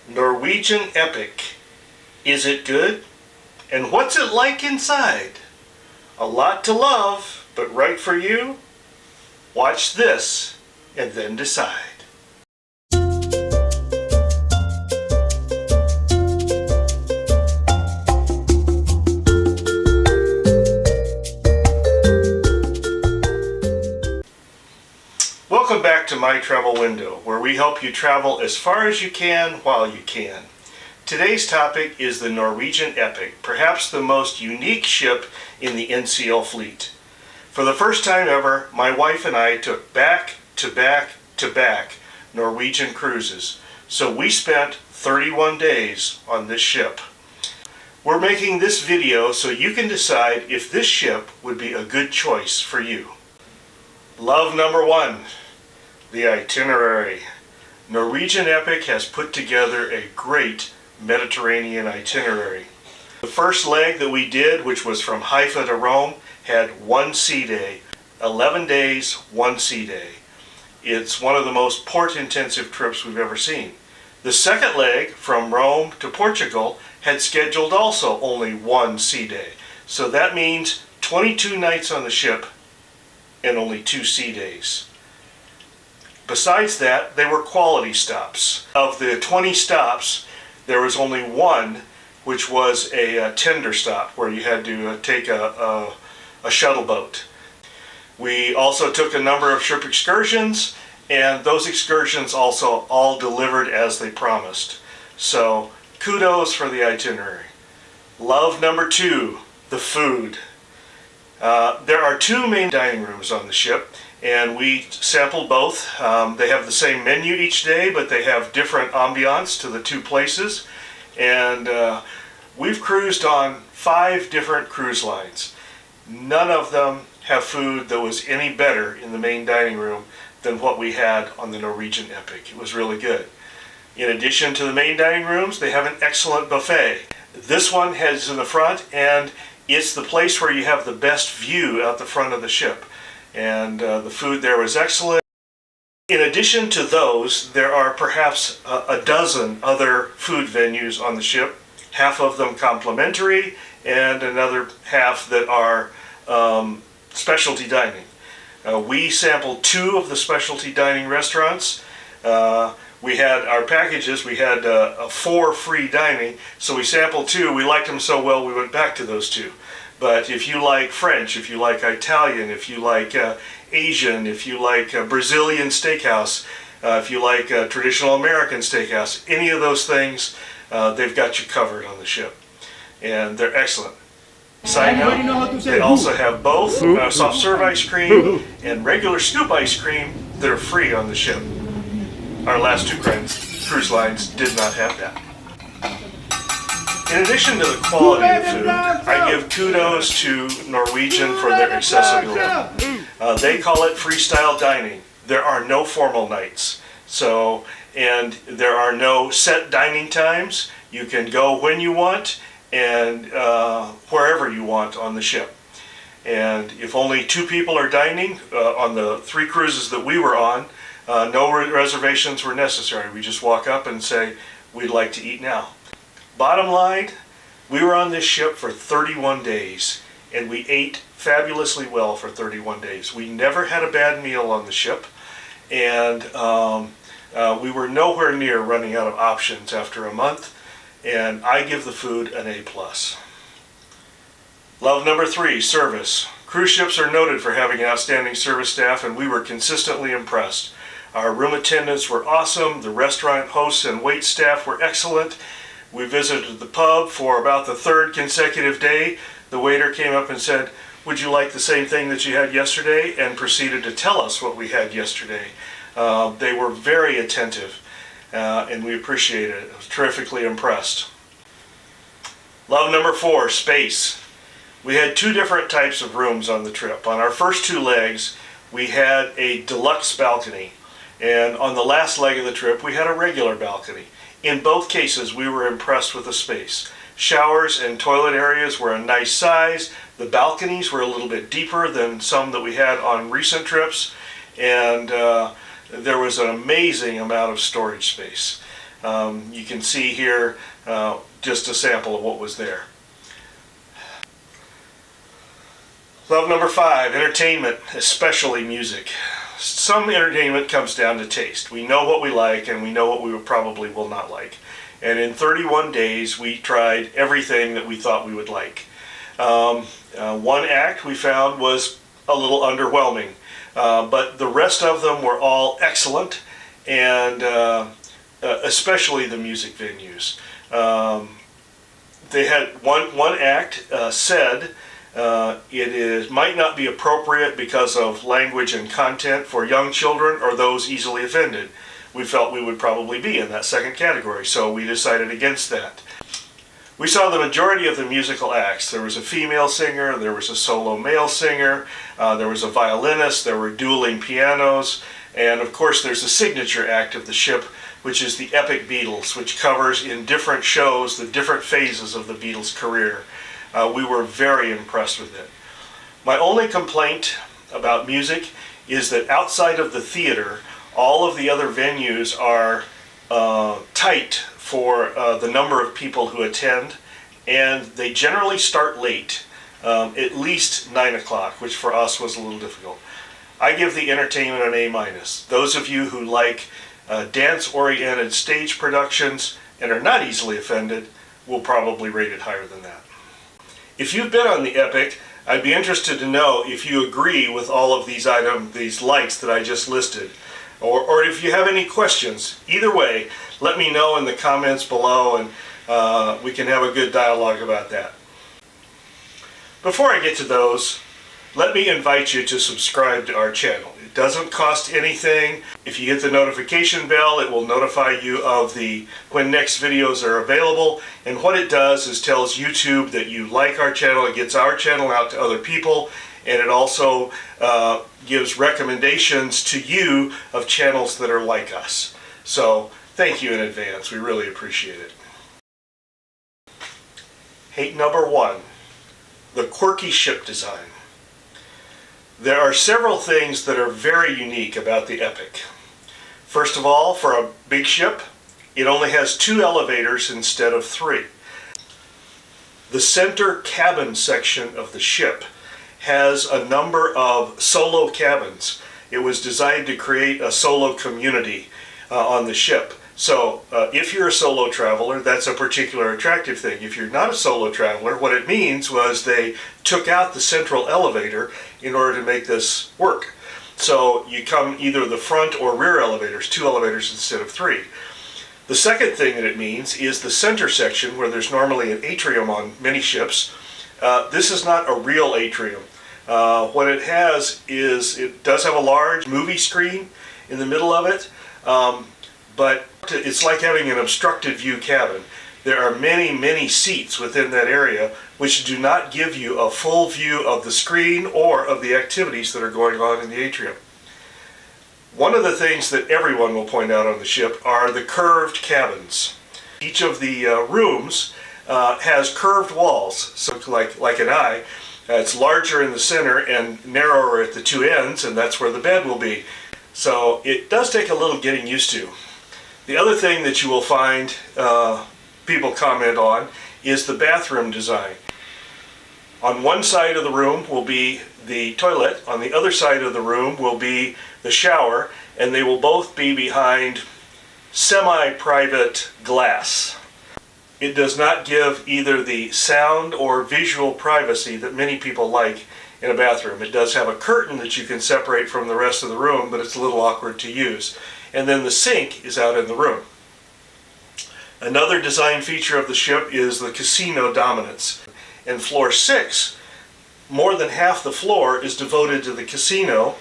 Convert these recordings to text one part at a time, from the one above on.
Norwegian Epic. Is it good? And what's it like inside? A lot to love, but right for you? Watch this and then decide. Welcome back to My Travel Window, where we help you travel as far as you can while you can. Today's topic is the Norwegian Epic, perhaps the most unique ship in the NCL fleet. For the first time ever, my wife and I took back-to-back Norwegian cruises, so we spent 31 days on this ship. We're making this video so you can decide if this ship would be a good choice for you. Love number one, the Itinerary. Norwegian Epic has put together a great Mediterranean itinerary. The first leg that we did, which was from Haifa to Rome, had one sea day. 11 days, one sea day. It's one of the most port-intensive trips we've ever seen. The second leg, from Rome to Portugal, had scheduled also only one sea day. So that means 22 nights on the ship and only 2 sea days. Besides that, they were quality stops. Of the 20 stops, there was only one which was a tender stop where you had to take a shuttle boat. We also took a number of ship excursions, and those excursions also all delivered as they promised. So kudos for the itinerary. Love number two, the food. There are 2 main dining rooms on the ship, and we sampled both. They have the same menu each day, but they have different ambiance to the 2 places. And we've cruised on 5 different cruise lines. None of them have food that was any better in the main dining room than what we had on the Norwegian Epic. It was really good. In addition to the main dining rooms, they have an excellent buffet. This one heads in the front, and it's the place where you have the best view out the front of the ship. And the food there was excellent. In addition to those, there are perhaps a dozen other food venues on the ship, half of them complimentary and another half that are specialty dining. We sampled 2 of the specialty dining restaurants. We had our packages, we had 4 free dining, so we sampled 2. We liked them so well we went back to those 2. But if you like French, if you like Italian, if you like Asian, if you like Brazilian steakhouse, if you like traditional American steakhouse, any of those things, they've got you covered on the ship. And they're excellent. Side note, they also have both soft serve ice cream and regular scoop ice cream that are free on the ship. Our last 2 cruise lines did not have that. In addition to the quality of food, I give kudos to Norwegian for their accessibility. They call it freestyle dining. There are no formal nights. And there are no set dining times. You can go when you want and wherever you want on the ship. And if only 2 people are dining, on the 3 cruises that we were on, no reservations were necessary. We just walk up and say, we'd like to eat now. Bottom line, we were on this ship for 31 days, and we ate fabulously well for 31 days. We never had a bad meal on the ship, and we were nowhere near running out of options after a month, and I give the food an A+. Love number 3, service. Cruise ships are noted for having an outstanding service staff, and we were consistently impressed. Our room attendants were awesome, the restaurant hosts and wait staff were excellent. We visited the pub for about the 3rd consecutive day. The waiter came up and said, "Would you like the same thing that you had yesterday?" and proceeded to tell us what we had yesterday. They were very attentive, and we appreciated it. I was terrifically impressed. Love number 4, space. We had 2 different types of rooms on the trip. On our first 2 legs, we had a deluxe balcony, and on the last leg of the trip, we had a regular balcony. In both cases, we were impressed with the space. Showers and toilet areas were a nice size. The balconies were a little bit deeper than some that we had on recent trips, and there was an amazing amount of storage space. You can see here just a sample of what was there. Love number 5, entertainment, especially music. Some entertainment comes down to taste. We know what we like and we know what we probably will not like. And in 31 days we tried everything that we thought we would like. One act we found was a little underwhelming, but the rest of them were all excellent, and especially the music venues. They had one act said might not be appropriate because of language and content for young children or those easily offended. We felt we would probably be in that second category, so we decided against that. We saw the majority of the musical acts. There was a female singer, there was a solo male singer, there was a violinist, there were dueling pianos, and of course there's a signature act of the ship, which is the Epic Beatles, which covers in different shows the different phases of the Beatles' career. We were very impressed with it. My only complaint about music is that outside of the theater, all of the other venues are tight for the number of people who attend, and they generally start late, at least 9 o'clock, which for us was a little difficult. I give the entertainment an A-. Those of you who like dance-oriented stage productions and are not easily offended will probably rate it higher than that. If you've been on the Epic, I'd be interested to know if you agree with all of these likes that I just listed, or if you have any questions. Either way, let me know in the comments below, and we can have a good dialogue about that. Before I get to those, let me invite you to subscribe to our channel. It doesn't cost anything. If you hit the notification bell, it will notify you of when next videos are available. And what it does is tells YouTube that you like our channel. It gets our channel out to other people, and it also gives recommendations to you of channels that are like us. So thank you in advance. We really appreciate it. Hate number 1, the quirky ship design. There are several things that are very unique about the Epic. First of all, for a big ship, it only has 2 elevators instead of 3. The center cabin section of the ship has a number of solo cabins. It was designed to create a solo community on the ship. So if you're a solo traveler, that's a particular attractive thing. If you're not a solo traveler, what it means was they took out the central elevator in order to make this work. So you come either the front or rear elevators, 2 elevators instead of 3. The second thing that it means is the center section, where there's normally an atrium on many ships. This is not a real atrium. What it has is, it does have a large movie screen in the middle of it, but it's like having an obstructed view cabin. There are many seats within that area which do not give you a full view of the screen or of the activities that are going on in the atrium. One of the things that everyone will point out on the ship are the curved cabins. Each of the rooms has curved walls, so like an eye. It's larger in the center and narrower at the 2 ends, and that's where the bed will be. So it does take a little getting used to. The other thing that you will find people comment on is the bathroom design. On one side of the room will be the toilet, on the other side of the room will be the shower, and they will both be behind semi-private glass. It does not give either the sound or visual privacy that many people like in a bathroom. It does have a curtain that you can separate from the rest of the room, but it's a little awkward to use. And then the sink is out in the room. Another design feature of the ship is the casino dominance. In floor 6, more than half the floor is devoted to the casino,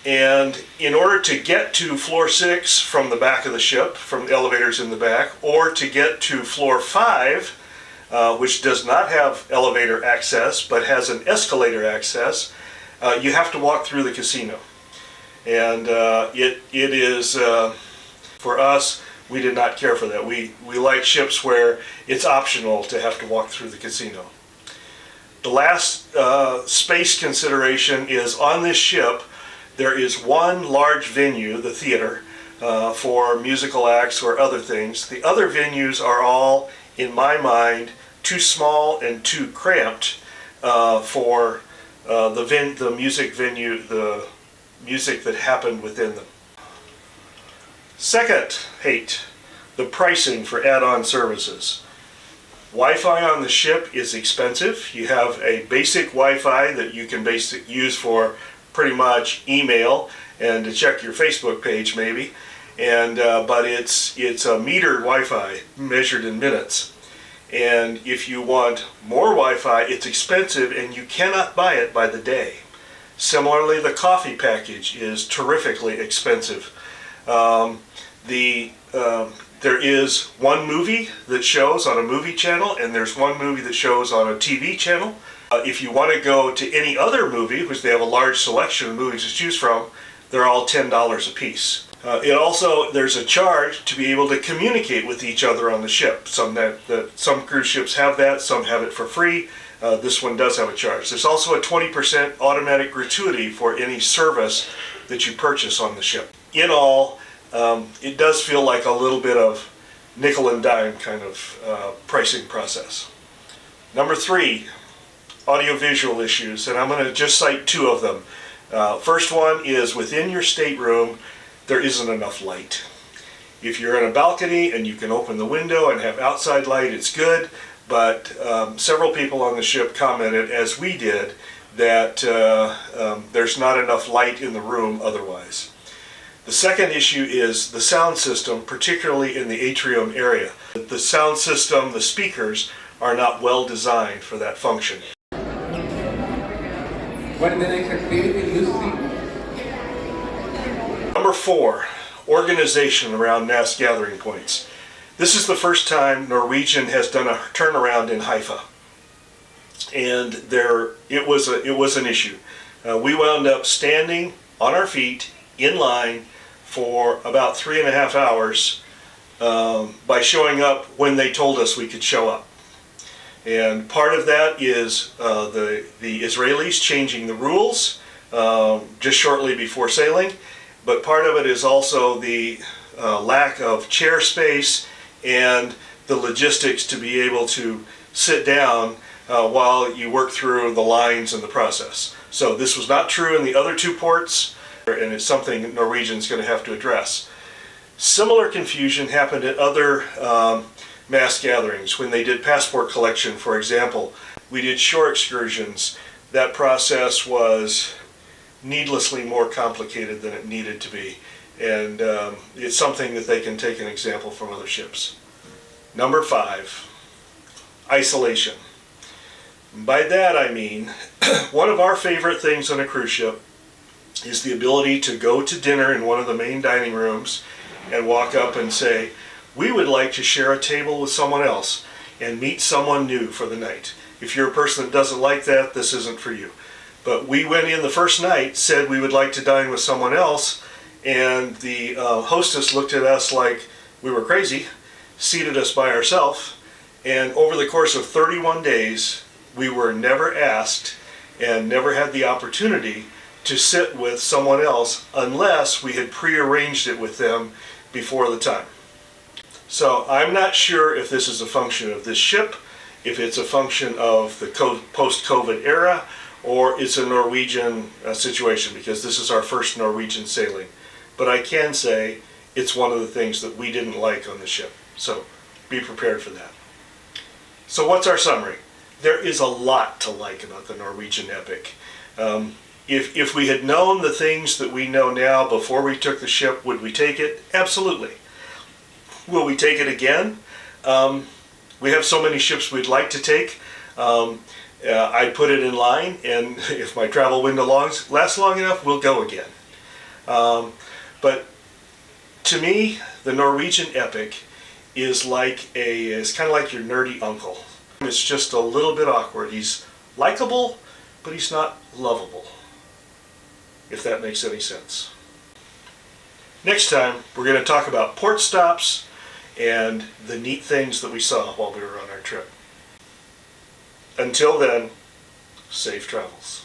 and in order to get to floor 6 from the back of the ship, from the elevators in the back, or to get to floor 5, which does not have elevator access but has an escalator access, you have to walk through the casino. And it is, for us, we did not care for that. We like ships where it's optional to have to walk through the casino. The last space consideration is on this ship there is one large venue, the theater, for musical acts or other things. The other venues are all, in my mind, too small and too cramped for the music venue, the music that happened within them. Second hate, the pricing for add-on services. Wi-Fi on the ship is expensive. You have a basic Wi-Fi that you can use for pretty much email and to check your Facebook page maybe, and but it's a metered Wi-Fi measured in minutes. And if you want more Wi-Fi, it's expensive and you cannot buy it by the day. Similarly, the coffee package is terrifically expensive. There is one movie that shows on a movie channel, and there's one movie that shows on a TV channel. If you want to go to any other movie, which they have a large selection of movies to choose from, they're all $10 a piece. There's a charge to be able to communicate with each other on the ship. Some cruise ships have that, some have it for free. This one does have a charge. There's also a 20% automatic gratuity for any service that you purchase on the ship. In all, it does feel like a little bit of nickel and dime kind of pricing process. Number 3, audiovisual issues, and I'm going to just cite 2 of them. First one is within your stateroom, there isn't enough light. If you're in a balcony and you can open the window and have outside light, it's good, but several people on the ship commented, as we did, that there's not enough light in the room otherwise. The second issue is the sound system, particularly in the atrium area. The sound system, the speakers, are not well designed for that function. What is the next activity, Lucy? Number 4, organization around mass gathering points. This is the first time Norwegian has done a turnaround in Haifa, and it was an issue. We wound up standing on our feet in line for about 3.5 hours by showing up when they told us we could show up. And part of that is the Israelis changing the rules just shortly before sailing, but part of it is also the lack of chair space and the logistics to be able to sit down while you work through the lines and the process. So this was not true in the other 2 ports, and it's something Norwegian's going to have to address. Similar confusion happened at other mass gatherings. When they did passport collection, for example, we did shore excursions. That process was needlessly more complicated than it needed to be, and it's something that they can take an example from other ships. Number 5, isolation. By that I mean, one of our favorite things on a cruise ship is the ability to go to dinner in one of the main dining rooms and walk up and say, we would like to share a table with someone else and meet someone new for the night. If you're a person that doesn't like that, this isn't for you. But we went in the first night, said we would like to dine with someone else, and the hostess looked at us like we were crazy, seated us by ourselves, and over the course of 31 days, we were never asked and never had the opportunity to sit with someone else unless we had prearranged it with them before the time. So I'm not sure if this is a function of this ship, if it's a function of the post-COVID era, or it's a Norwegian situation, because this is our first Norwegian sailing. But I can say it's one of the things that we didn't like on the ship. So be prepared for that. So what's our summary? There is a lot to like about the Norwegian Epic. If we had known the things that we know now before we took the ship, would we take it? Absolutely. Will we take it again? We have so many ships we'd like to take. I'd put it in line, and if my travel window lasts long enough, we'll go again. But to me, the Norwegian Epic is kind of like your nerdy uncle. It's just a little bit awkward. He's likable, but he's not lovable, if that makes any sense. Next time, we're going to talk about port stops and the neat things that we saw while we were on our trip. Until then, safe travels.